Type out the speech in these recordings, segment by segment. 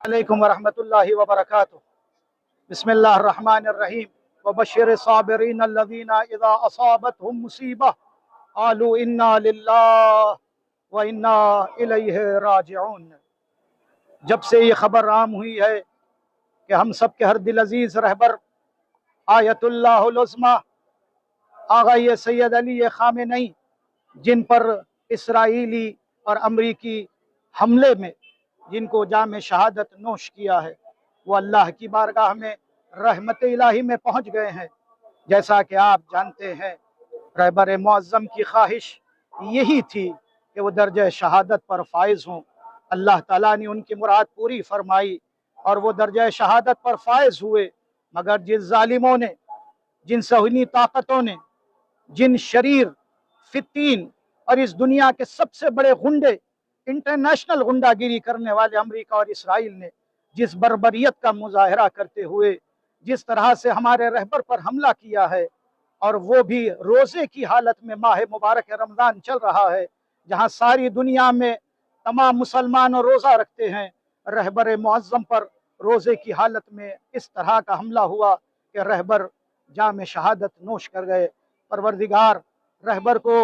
علیکم ورحمۃ اللہ وبرکاتہ۔ بسم اللہ الرحمن الرحیم۔ وبشر الصابرین الذین اذا اصابتهم مصیبہ قالوا انا للہ وانا الیہ راجعون۔ جب سے یہ خبر عام ہوئی ہے کہ ہم سب کے ہر دل عزیز رہبر آیت اللہ العظمی آغا سید علی خامنئی، جن پر اسرائیلی اور امریکی حملے میں جن کو جام شہادت نوش کیا ہے، وہ اللہ کی بارگاہ میں رحمت الہی میں پہنچ گئے ہیں۔ جیسا کہ آپ جانتے ہیں، رہبر معظم کی خواہش یہی تھی کہ وہ درجہ شہادت پر فائز ہوں۔ اللہ تعالیٰ نے ان کی مراد پوری فرمائی اور وہ درجہ شہادت پر فائز ہوئے، مگر جن ظالموں نے، جن صہیونی طاقتوں نے، جن شریر فتین اور اس دنیا کے سب سے بڑے غنڈے، انٹرنیشنل غنڈہ گیری کرنے والے امریکہ اور اسرائیل نے جس بربریت کا مظاہرہ کرتے ہوئے جس طرح سے ہمارے رہبر پر حملہ کیا ہے، اور وہ بھی روزے کی حالت میں، ماہ مبارک رمضان چل رہا ہے جہاں ساری دنیا میں تمام مسلمان روزہ رکھتے ہیں، رہبر معظم پر روزے کی حالت میں اس طرح کا حملہ ہوا کہ رہبر جام شہادت نوش کر گئے۔ پروردگار رہبر کو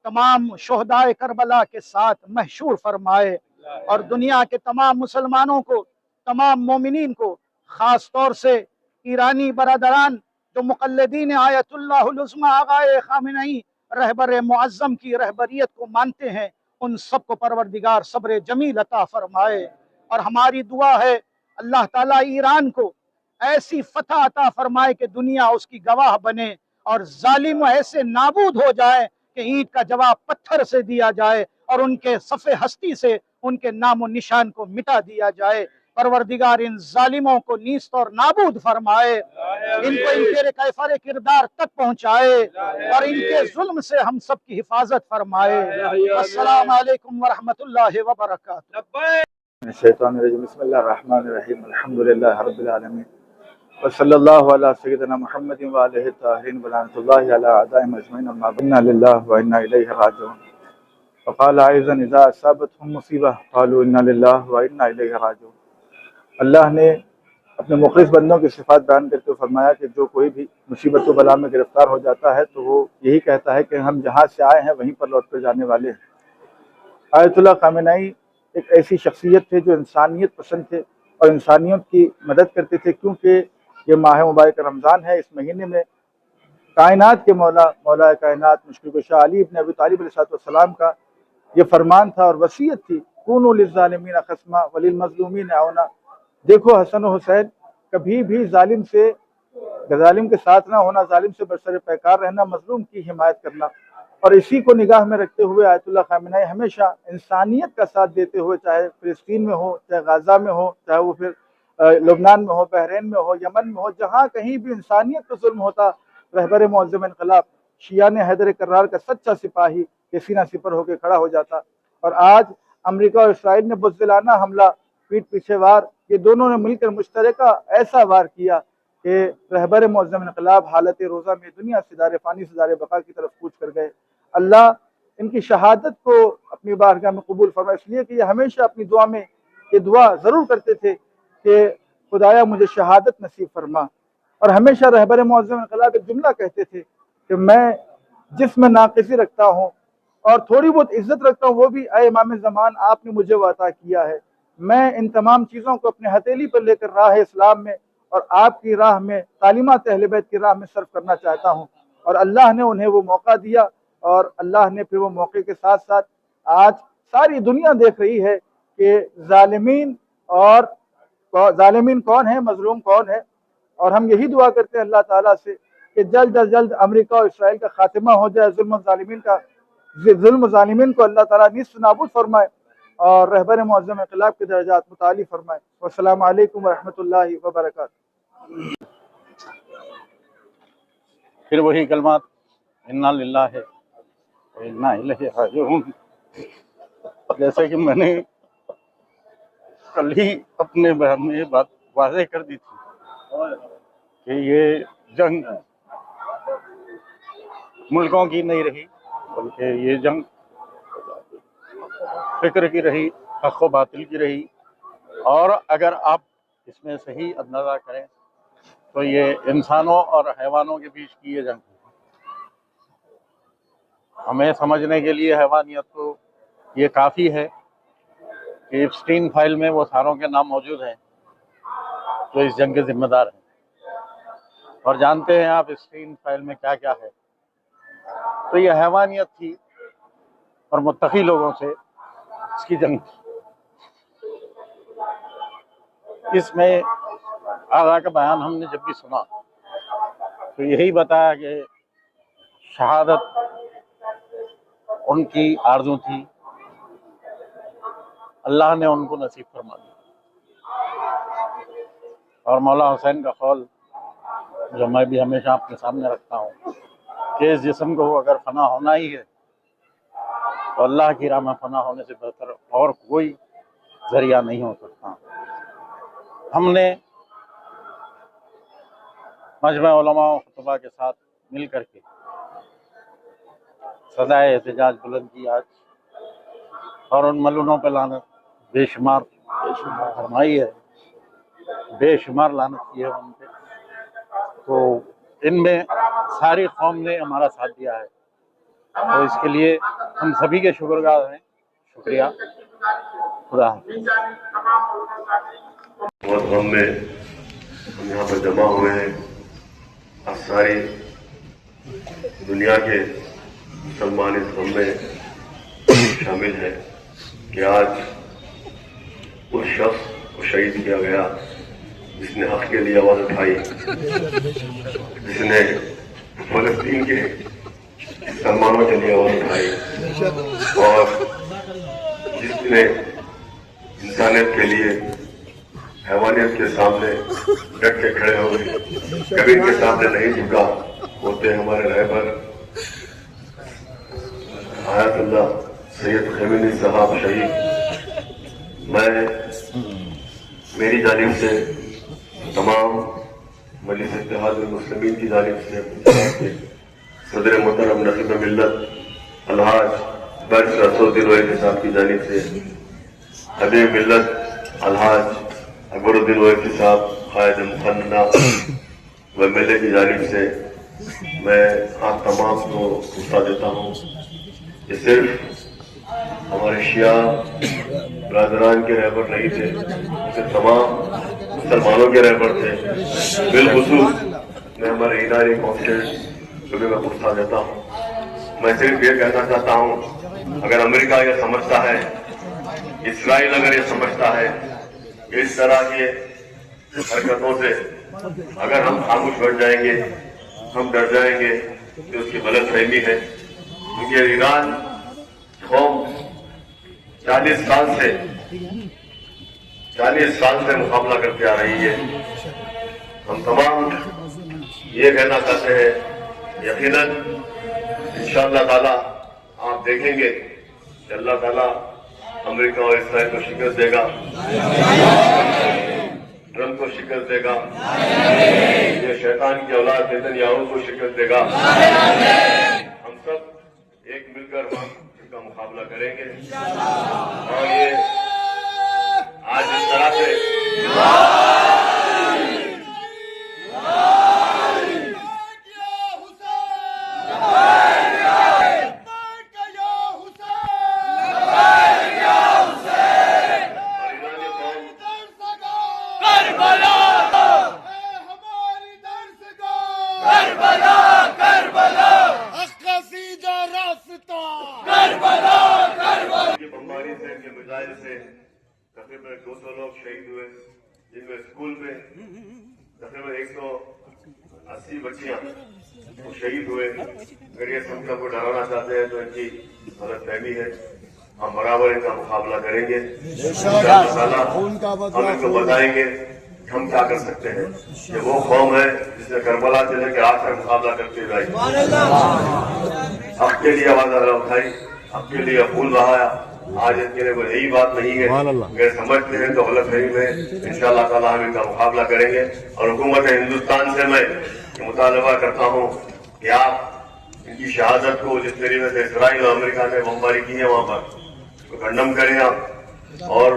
تمام شہدائے کربلا کے ساتھ محشور فرمائے، اور دنیا کے تمام مسلمانوں کو، تمام مومنین کو، خاص طور سے ایرانی برادران جو مقلدین آیت اللہ العظمی آغا خامنئی رہبر معظم کی رہبریت کو مانتے ہیں، ان سب کو پروردگار صبر جمیل عطا فرمائے۔ اور ہماری دعا ہے اللہ تعالیٰ ایران کو ایسی فتح عطا فرمائے کہ دنیا اس کی گواہ بنے اور ظالم ایسے نابود ہو جائے کہ اینٹ کا جواب پتھر سے دیا جائے اور ان کے صف ہستی سے ان کے نام و نشان کو مٹا دیا جائے۔ پروردگار ان ظالموں کو نیست اور نابود فرمائے، ان کو ان کے کیفر کردار تک پہنچائے اور ان کے ظلم سے ہم سب کی حفاظت فرمائے۔ السلام علیکم ورحمۃ اللہ وبرکاتہ۔ الشیطان الرجیم۔ بسم اللہ الرحمن الرحیم۔ الحمدللہ رب العالمین وصلی اللہ علی سیدنا محمد وآلہ الطاہرین ولعنۃ اللہ علی اعدائهم اجمعین، اما بعد، انا للہ وانا الیہ راجعون۔ وقال ايضا اذا اصابتهم مصیبہ قالوا انا للہ وانا الیہ راجعون۔ اللہ نے اپنے مخلص بندوں کی صفات بیان کرتے ہوئے فرمایا کہ جو کوئی بھی مصیبت و بلا میں گرفتار ہو جاتا ہے تو وہ یہی کہتا ہے کہ ہم جہاں سے آئے ہیں وہیں پر لوٹ کر جانے والے ہیں۔ آیت اللہ خامنئی ایک ایسی شخصیت تھے جو انسانیت پسند تھے اور انسانیت کی مدد کرتے تھے، کیونکہ یہ ماہ مبارک رمضان ہے۔ اس مہینے میں کائنات کے مولا کائنات مشکل کشا علی ابن ابی طالب علیہ السلام کا یہ فرمان تھا اور وصیت تھی، کونوا للظالمین خصما وللمظلومین عونا۔ دیکھو حسن و حسین، کبھی بھی ظالم کے ساتھ نہ ہونا، ظالم سے برسر پیکار رہنا، مظلوم کی حمایت کرنا، اور اسی کو نگاہ میں رکھتے ہوئے آیت اللہ خامنئی ہمیشہ انسانیت کا ساتھ دیتے ہوئے، چاہے فلسطین میں ہو، چاہے غزہ میں ہو، چاہے وہ پھر لبنان میں ہو، بحرین میں ہو، یمن میں ہو، جہاں کہیں بھی انسانیت کا ظلم ہوتا، رہبر معظم انقلاب شیعان حیدر کرار کا سچا سپاہی کے سینہ سپر ہو کے کھڑا ہو جاتا۔ اور آج امریکہ اور اسرائیل نے بزدلانہ حملہ، پیٹھ پیچھے وار، یہ دونوں نے مل کر مشترکہ ایسا وار کیا کہ رہبر معظم انقلاب حالت روزہ میں دنیا سے دار فانی سے دار بقا کی طرف کوچ کر گئے۔ اللہ ان کی شہادت کو اپنی بارگاہ میں قبول فرمائے، اس لیے کہ یہ ہمیشہ اپنی دعا میں یہ دعا ضرور کرتے تھے کہ خدایا مجھے شہادت نصیب فرما۔ اور ہمیشہ رہبر معظم انقلاب ایک جملہ کہتے تھے کہ میں جس میں ناقصی رکھتا ہوں اور تھوڑی بہت عزت رکھتا ہوں، وہ بھی اے امام زمان آپ نے مجھے وہ عطا کیا ہے۔ میں ان تمام چیزوں کو اپنے ہتھیلی پر لے کر راہ اسلام میں اور آپ کی راہ میں، تعلیمات اہل بیت کی راہ میں صرف کرنا چاہتا ہوں۔ اور اللہ نے انہیں وہ موقع دیا، اور اللہ نے پھر وہ موقع کے ساتھ ساتھ آج ساری دنیا دیکھ رہی ہے کہ ظالمین کون ہیں، مظلوم کون ہے۔ اور ہم یہی دعا کرتے ہیں اللہ تعالیٰ سے کہ جلد از جلد امریکہ اور اسرائیل کا خاتمہ ہو جائے، ظلم و ظالمین کو اللہ تعالیٰ نیست نابود فرمائے اور رہبر معظم انقلاب کے درجات متعالی فرمائے۔ والسلام علیکم ورحمۃ اللہ وبرکاتہ۔ پھر وہی کلمات، انا للہ وانا الیہ راجعون۔ جیسے کہ میں نے کل ہی اپنے بیان میں یہ بات واضح کر دی تھی کہ یہ جنگ ملکوں کی نہیں رہی، بلکہ یہ جنگ فکر کی رہی، حق و باطل کی رہی، اور اگر آپ اس میں صحیح اندازہ کریں تو یہ انسانوں اور حیوانوں کے بیچ کی یہ جنگ ہے۔ ہمیں سمجھنے کے لیے حیوانیت کو یہ کافی ہے کہ ایپسٹین فائل میں وہ ساروں کے نام موجود ہیں جو اس جنگ کے ذمہ دار ہیں، اور جانتے ہیں آپ ایپسٹین فائل میں کیا کیا ہے۔ تو یہ حیوانیت تھی اور متقی لوگوں سے اس کی جنگ تھی۔ اس میں آغا کا بیان ہم نے جب بھی سنا تو یہی بتایا کہ شہادت ان کی آرزو تھی، اللہ نے ان کو نصیب فرما دی۔ اور مولا حسین کا قول جو میں بھی ہمیشہ اپنے سامنے رکھتا ہوں کہ اس جسم کو اگر فنا ہونا ہی ہے تو اللہ کی راہ میں فنا ہونے سے بہتر اور کوئی ذریعہ نہیں ہو سکتا۔ ہم نے مجمع علماء و خطبہ کے ساتھ مل کر کے صدائے احتجاج بلند کی آج، اور ان ملونوں پہ لعنت بے شمار فرمائی ہے، بے شمار لعنت کی ہے ان پہ۔ تو ان میں ساری قوم نے ہمارا ساتھ دیا ہے، تو اس کے لیے ہم سبھی کے شکرگزار ہیں۔ شکریہ، خدا حافظ۔ بہت غم میں ہم یہاں پر جمع ہوئے ہیں، اب ساری دنیا کے مسلمان اس غم میں شامل ہے کہ آج اس شخص کو شہید کیا گیا جس نے حق کے لیے آواز اٹھائی، جس نے فلسطین کے مسلمانوں کے لیے آواز اٹھائی، اور جس نے انسانیت کے لیے حیوانیت کے سامنے ڈٹ کے کھڑے ہوئے، کبھی ان کے سامنے نہیں جھکا، ہوتے ہمارے رہبر آیت اللہ سید خیمینی صاحب شہید۔ میں میری جانب سے تمام مجلس اتحاد المسلمین کی جانب سے صدر محترم نقیب ملت الحاج برش رسول الدین صاحب کی جانب سے، حبیب ملت الحاج اکبر الدین اویسی صاحب قائد مقننہ و MLA کی جانب سے میں آپ تمام کو غصہ دیتا ہوں کہ صرف ہمارے شیعہ برادران کے رہبر نہیں تھے، صرف تمام مسلمانوں کے رہبر تھے، بالخصوص میں ہمارے ادارے کونسل کو بھی میں غصہ دیتا ہوں۔ میں صرف یہ کہنا چاہتا ہوں، اگر امریکہ یہ سمجھتا ہے، اسرائیل اگر یہ سمجھتا ہے کہ اس طرح کی حرکتوں سے اگر ہم خاموش بن جائیں گے، ہم ڈر جائیں گے، تو اس کی غلط فہمی ہے، کیونکہ ایران قوم 40 سال سے مقابلہ کرتے آ رہی ہے۔ ہم تمام یہ کہنا چاہتے ہیں، یقیناً انشاءاللہ تعالیٰ آپ دیکھیں گے کہ اللہ تعالیٰ امریکہ اور اسرائیل کو شکست دے گا، ٹرمپ کو شکست دے گا، یہ شیطان کی اولاد نیتنیاہو کو شکست دے گا۔ ہم سب ایک مل کر ہم ان کا مقابلہ کریں گے، اور یہ آج اس طرح سے بمباری سے، کے میزائل سے تقریباً 200 لوگ شہید ہوئے، جن میں اسکول میں تقریباً 180 بچیاں شہید ہوئے۔ اگر یہ سب کو ڈرانا چاہتے ہیں تو ان کی غلط فہمی ہے، ہم برابر ان کا مقابلہ کریں گے، ہم ان کو بتائیں گے ہم کیا کر سکتے ہیں۔ یہ وہ قوم ہے جس نے کربلا سے لے کے آج تک مقابلہ کرتے ہوئے حق کے لیے آواز اٹھائی، حق کے لیے خون بہایا۔ آج ان کے لیے کوئی نئی بات نہیں ہے، اگر سمجھتے ہیں تو غلط فہمی میں انشاءاللہ تعالیٰ ہم ان کا مقابلہ کریں گے۔ اور حکومت ہندوستان سے میں مطالبہ کرتا ہوں کہ آپ ان کی شہادت کو جس طریقے سے اسرائیل اور امریکہ نے بمباری کی ہے وہاں پر تو کنڈم کریں آپ، اور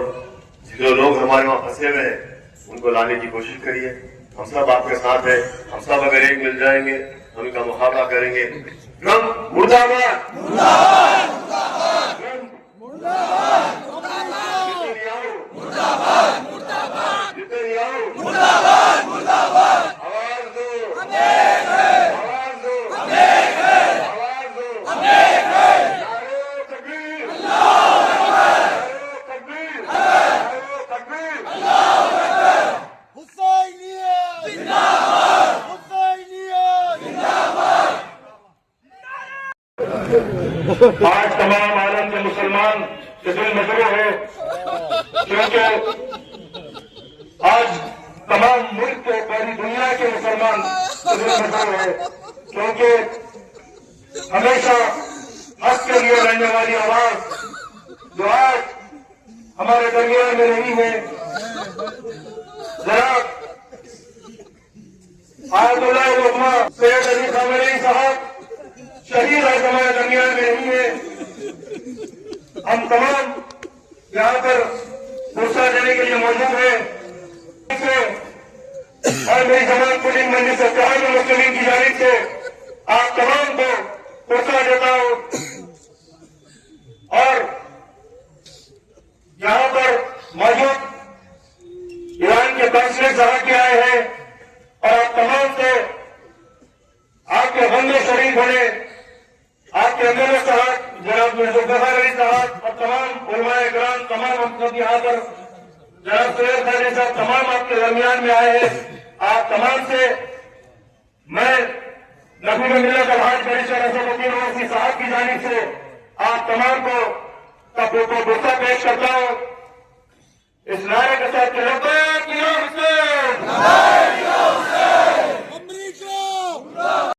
جو لوگ ہمارے وہاں پھنسے ہوئے ہیں ان کو لانے کی کوشش کریے. ہم سب آپ کے ساتھ ہیں. ہم سب اگر ایک مل جائیں گے ہم ان کا مقابلہ کریں گے. ڈرم مردہ آباد، آج تمام عالم کے مسلمان کے دل مشغول ہے، کیونکہ آج تمام ملک کے پوری دنیا کے مسلمان کے دل مشغول ہے، کیونکہ ہمیشہ حق کے لیے لڑنے والی آواز جو آج ہمارے درمیان میں نہیں ہے، جناب آیت اللہ العظمہ سید علی خامنئی صاحب شہید آج ہمارے درمیان میں نہیں ہے. ہم تمام یہاں پر پرسہ دینے کے لیے موجود ہیں اور میری جماعت پولیس مجلس اتحاد المسلمین کی جانب سے آپ تمام کو پرسہ دیتا ہوں. اور یہاں پر موجود ایران کے کونسلر صاحب کے آئے ہیں اور آپ تمام سے آپ کے غم میں شریک ہونے، آپ کے اندر صاحب جناب ذوالفقار علی صاحب اور تمام علماء کرام، تمام ہم یہاں پر جناب سید خیری صاحب تمام آپ کے درمیان میں آئے ہیں. آپ تمام سے میں نبی ملت الحاج بیرسٹر اسد الدین اویسی صاحب کی جانب سے آپ تمام کو برسہ پیش کرتا ہوں اس نعرے کے ساتھ کہ